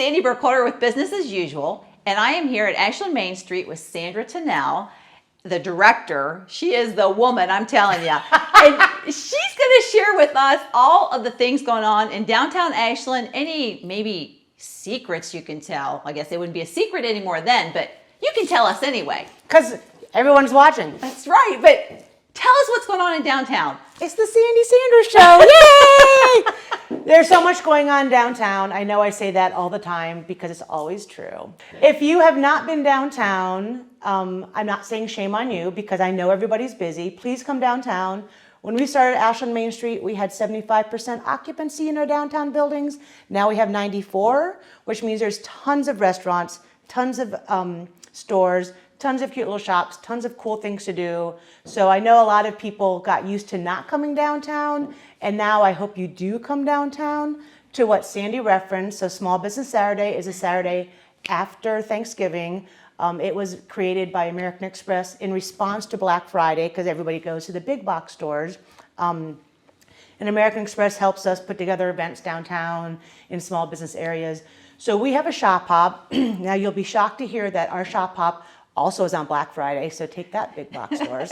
Sandy Burkholder with Business as Usual, and I am here at Ashland Mainstreet with Sandra Tunnel, the director. She is the woman, I'm telling you. And she's going to share with us all of the things going on in downtown Ashland, any maybe secrets you can tell. I guess it wouldn't be a secret anymore then, but you can tell us anyway. Because everyone's watching. That's right, but tell us what's going on in downtown. It's the Sandy Sanders Show. Yay! There's so much going on downtown. I know I say that all the time because it's always true. If you have not been downtown, I'm not saying shame on you because I know everybody's busy. Please come downtown. When we started Ashland Mainstreet, we had 75% occupancy in our downtown buildings. Now we have 94, which means there's tons of restaurants, tons of stores, tons of cute little shops, tons of cool things to do. So I know a lot of people got used to not coming downtown, and now I hope you do come downtown to what Sandy referenced. So Small Business Saturday is a Saturday after Thanksgiving. It was created by American Express in response to Black Friday because everybody goes to the big box stores. And American Express helps us put together events downtown in small business areas. So we have a shop hop. Now you'll be shocked to hear that our shop hop also is on Black Friday, so take that, big box stores.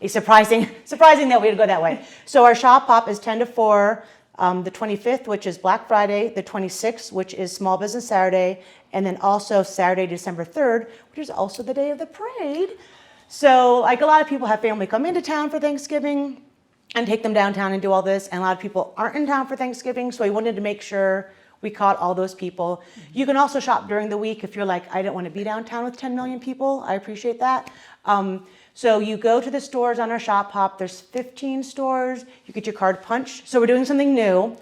It's surprising that we would go that way. So our shop hop is 10 to 4, the 25th, which is Black Friday, the 26th, which is Small Business Saturday, and then also Saturday, December 3rd, which is also the day of the parade. So like a lot of people have family come into town for Thanksgiving and take them downtown and do all this, and a lot of people aren't in town for Thanksgiving, so we wanted to make sure we caught all those people. You can also shop during the week if you're like, I don't want to be downtown with 10 million people. I appreciate that. So you go to the stores on our shop hop. There's 15 stores. You get your card punched. So we're doing something new.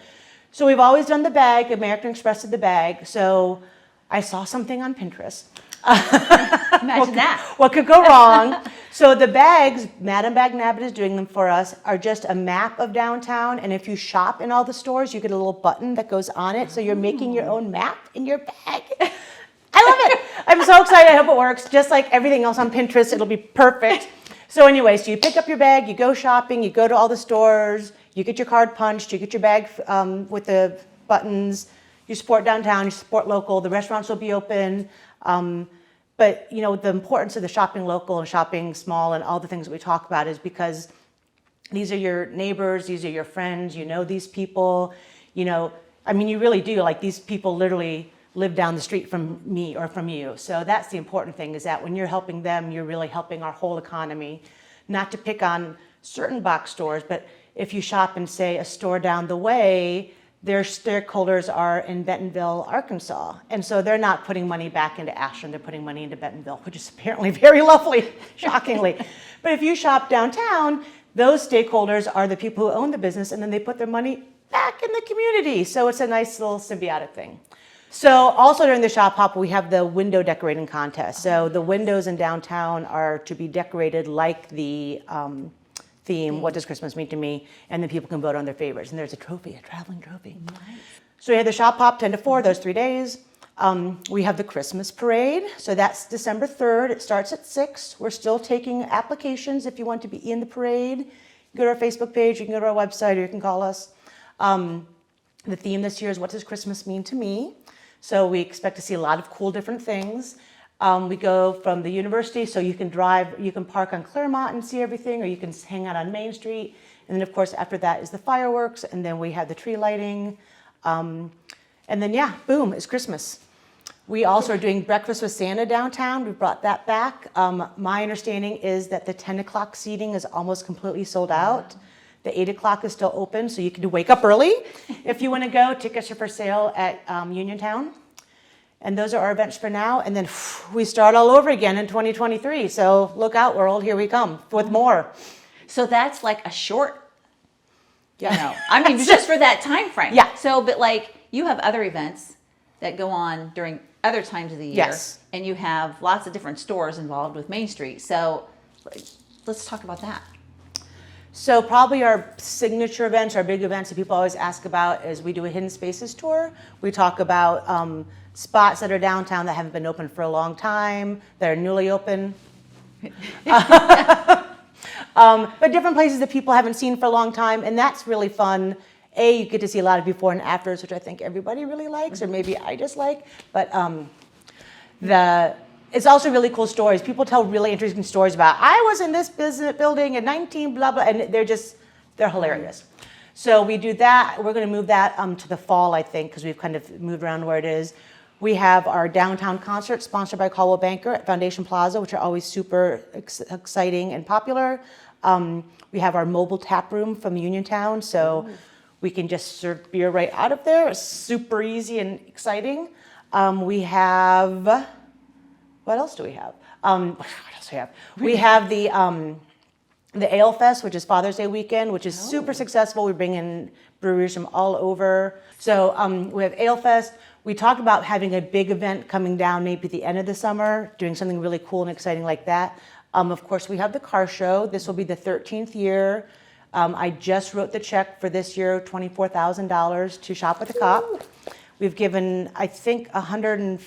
So we've always done the bag. American Express did the bag. So I saw something on Pinterest. Imagine that. What could go wrong? So the bags, Madam Bag Nabbit is doing them for us, are just a map of downtown. And if you shop in all the stores, you get a little button that goes on it. So you're making your own map in your bag. I love it. I'm so excited. I hope it works. Just like everything else on Pinterest, it'll be perfect. So anyway, so you pick up your bag, you go shopping, you go to all the stores, you get your card punched, you get your bag with the buttons, you support downtown, you support local, the restaurants will be open. But you know, the importance of the shopping local and shopping small and all the things that we talk about is because these are your neighbors, these are your friends, you know these people, you know, I mean, you really do, like these people literally live down the street from me or from you. So that's the important thing, is that when you're helping them, you're really helping our whole economy. Not to pick on certain box stores, but if you shop in, say, a store down the way, their stakeholders are in Bentonville, Arkansas. And so they're not putting money back into Ashland, they're putting money into Bentonville, which is apparently very lovely, shockingly. But if you shop downtown, those stakeholders are the people who own the business, and then they put their money back in the community. So it's a nice little symbiotic thing. So also during the shop hop, we have the window decorating contest. So the windows in downtown are to be decorated like the theme, What Does Christmas Mean to Me? And then people can vote on their favorites. And there's a trophy, a traveling trophy. Nice. So we have the shop hop 10 to 4, those 3 days. We have the Christmas parade. So that's December 3rd. It starts at 6. We're still taking applications if you want to be in the parade. You can go to our Facebook page, you can go to our website, or you can call us. The theme this year is What Does Christmas Mean to Me? So we expect to see a lot of cool different things. We go from the university, so you can drive, you can park on Claremont and see everything, or you can hang out on Main Street. And then of course after that is the fireworks, and then we have the tree lighting. And then yeah, boom, it's Christmas. We also are doing Breakfast with Santa downtown. We brought that back. My understanding is that the 10 o'clock seating is almost completely sold out. The 8 o'clock is still open, so you can wake up early. If you want to go, tickets are for sale at Uniontown. And those are our events for now. And then we start all over again in 2023. So look out, world, here we come with more. So that's like a short, you know, I mean, just for that time frame. Yeah. So, but like you have other events that go on during other times of the year. Yes. And you have lots of different stores involved with Main Street. So let's talk about that. So probably our signature events, our big events that people always ask about is we do a Hidden Spaces tour. We talk about spots that are downtown that haven't been open for a long time, that are newly open. But different places that people haven't seen for a long time, and that's really fun. You get to see a lot of before and afters, which I think everybody really likes, or maybe I just like. But it's also really cool stories. People tell really interesting stories about, I was in this business building in 19 blah, blah, and they're hilarious. So we do that. We're going to move that to the fall, I think, because we've kind of moved around where it is. We have our downtown concert sponsored by Caldwell Banker at Foundation Plaza, which are always super exciting and popular. We have our mobile tap room from Uniontown, so we can just serve beer right out of there. It's super easy and exciting. We have, what else do we have? We have the Ale Fest, which is Father's Day weekend, which is super successful. We bring in breweries from all over. So we have Ale Fest. We talked about having a big event coming down maybe at the end of the summer, doing something really cool and exciting like that. Of course, we have the car show. This will be the 13th year. I just wrote the check for this year, $24,000 to Shop with a Cop. We've given, I think, $140,000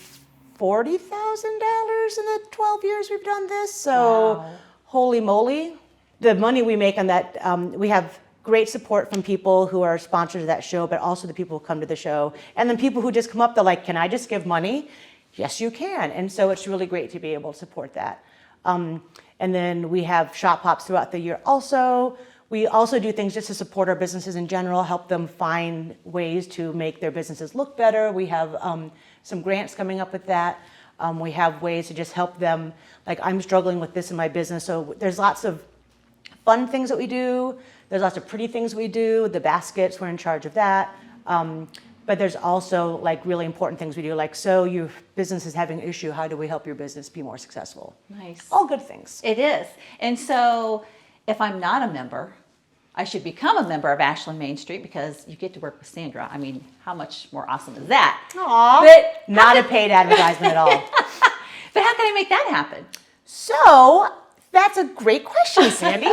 in the 12 years we've done this. So, wow. Holy moly. The money we make on that, we have great support from people who are sponsors of that show, but also the people who come to the show. And then people who just come up, they're like, can I just give money? Yes, you can. And so it's really great to be able to support that. And then we have shop hops throughout the year also. We also do things just to support our businesses in general, help them find ways to make their businesses look better. We have some grants coming up with that. We have ways to just help them. Like, I'm struggling with this in my business, so there's lots of fun things that we do. There's lots of pretty things we do. The baskets, we're in charge of that. But there's also like really important things we do, like, so your business is having an issue, how do we help your business be more successful? Nice. All good things. It is. And so if I'm not a member, I should become a member of Ashland Mainstreet because you get to work with Sandra. I mean, how much more awesome is that? Aww. But not a paid advertisement at all. But how can I make that happen? So that's a great question, Sandy.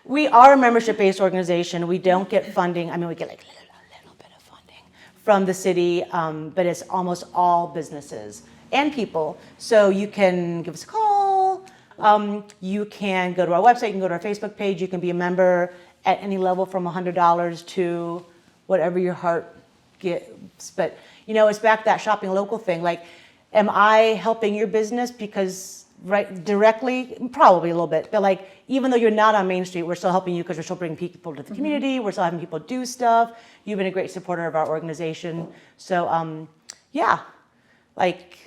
We are a membership-based organization. We don't get funding. I mean, we get like a little bit of funding from the city, but it's almost all businesses and people. So you can give us a call. You can go to our website. You can go to our Facebook page. You can be a member at any level from $100 to whatever your heart gives. But, you know, it's back to that shopping local thing. Like, am I helping your business because directly? Probably a little bit. But like, even though you're not on Main Street, we're still helping you because we're still bringing people to the community. We're still having people do stuff. You've been a great supporter of our organization. So, yeah, like,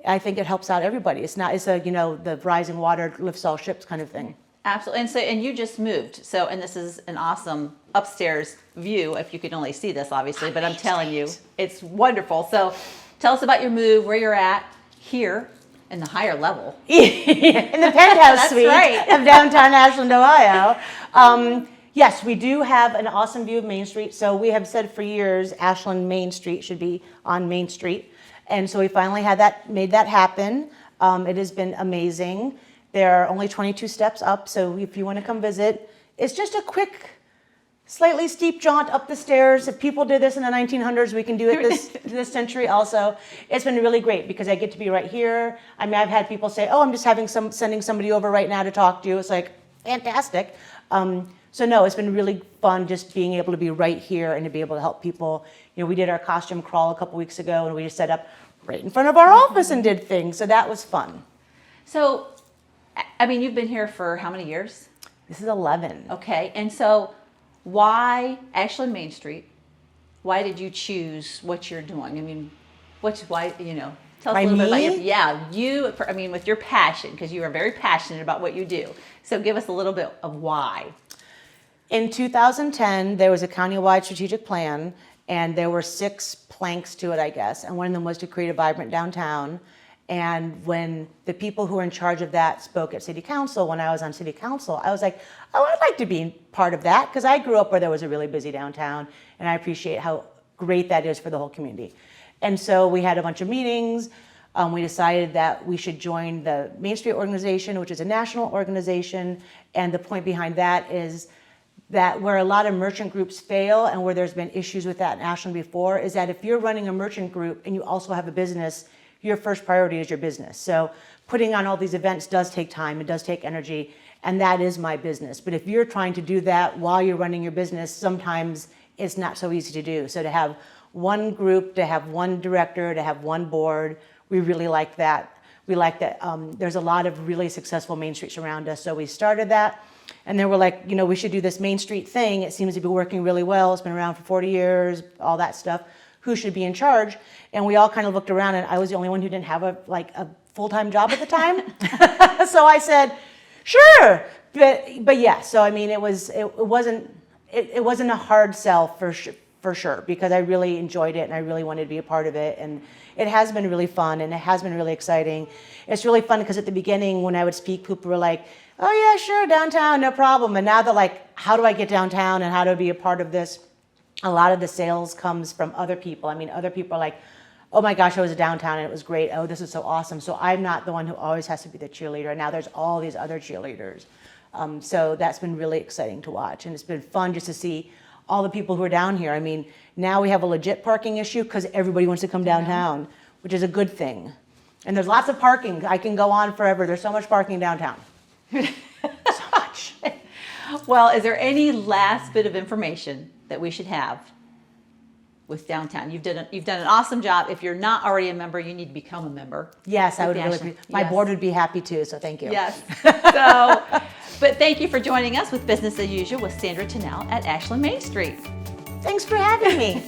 I think it helps out everybody. It's a, you know, the rising water lifts all ships kind of thing. Absolutely. And you just moved. So, and this is an awesome upstairs view, if you could only see this, obviously, but I'm telling you, it's wonderful. So tell us about your move, where you're at here in the higher level. In the penthouse suite of downtown Ashland, Ohio. Yes, we do have an awesome view of Main Street. So we have said for years, Ashland Mainstreet should be on Main Street. And so we finally made that happen. It has been amazing. There are only 22 steps up, so if you want to come visit, it's just a quick, slightly steep jaunt up the stairs. If people did this in the 1900s, we can do it this century also. It's been really great because I get to be right here. I mean, I've had people say, oh, I'm just sending somebody over right now to talk to you. It's like, fantastic. So no, it's been really fun just being able to be right here and to be able to help people. You know, we did our costume crawl a couple weeks ago, and we just set up right in front of our office and did things. So that was fun. So, I mean, you've been here for how many years? This is 11. Okay. And so why Ashland Main Street? Why did you choose what you're doing? I mean, why, you know, tell us a little bit about with your passion, because you are very passionate about what you do. So give us a little bit of why. In 2010, there was a countywide strategic plan, and there were 6 planks to it, I guess. And one of them was to create a vibrant downtown. And when the people who were in charge of that spoke at City Council, when I was on City Council, I was like, oh, I'd like to be part of that, because I grew up where there was a really busy downtown, and I appreciate how great that is for the whole community. And so we had a bunch of meetings. We decided that we should join the Main Street organization, which is a national organization. And the point behind that is that where a lot of merchant groups fail, and where there's been issues with that in Ashland before, is that if you're running a merchant group and you also have a business, your first priority is your business. So putting on all these events does take time, it does take energy, and that is my business. But if you're trying to do that while you're running your business, sometimes is not so easy to do. So to have one group, to have one director, to have one board, we really like that. We like that there's a lot of really successful Main Streets around us. So we started that, and then we're like, we should do this Main Street thing. It seems to be working really well. It's been around for 40 years, all that stuff. Who should be in charge? And we all kind of looked around, and I was the only one who didn't have a full-time job at the time. So I said, sure. But yeah, so I mean, it wasn't a hard sell for sure, because I really enjoyed it and I really wanted to be a part of it, and it has been really fun and it has been really exciting. It's really fun because at the beginning when I would speak, people were like, "Oh yeah, sure, downtown, no problem." And now they're like, "How do I get downtown and how do I be a part of this?" A lot of the sales comes from other people. I mean, other people are like, "Oh my gosh, I was downtown and it was great. Oh, this is so awesome." So I'm not the one who always has to be the cheerleader. And now there's all these other cheerleaders. So that's been really exciting to watch. And it's been fun just to see all the people who are down here. I mean, now we have a legit parking issue because everybody wants to come downtown, which is a good thing. And there's lots of parking. I can go on forever. There's so much parking downtown. So much. Well, is there any last bit of information that we should have with downtown? You've done an awesome job. If you're not already a member, you need to become a member. Yes, I would really. My board would be happy too. So thank you. Yes. But thank you for joining us with Business as Usual with Sandra Tunnel at Ashland Main Street. Thanks for having me.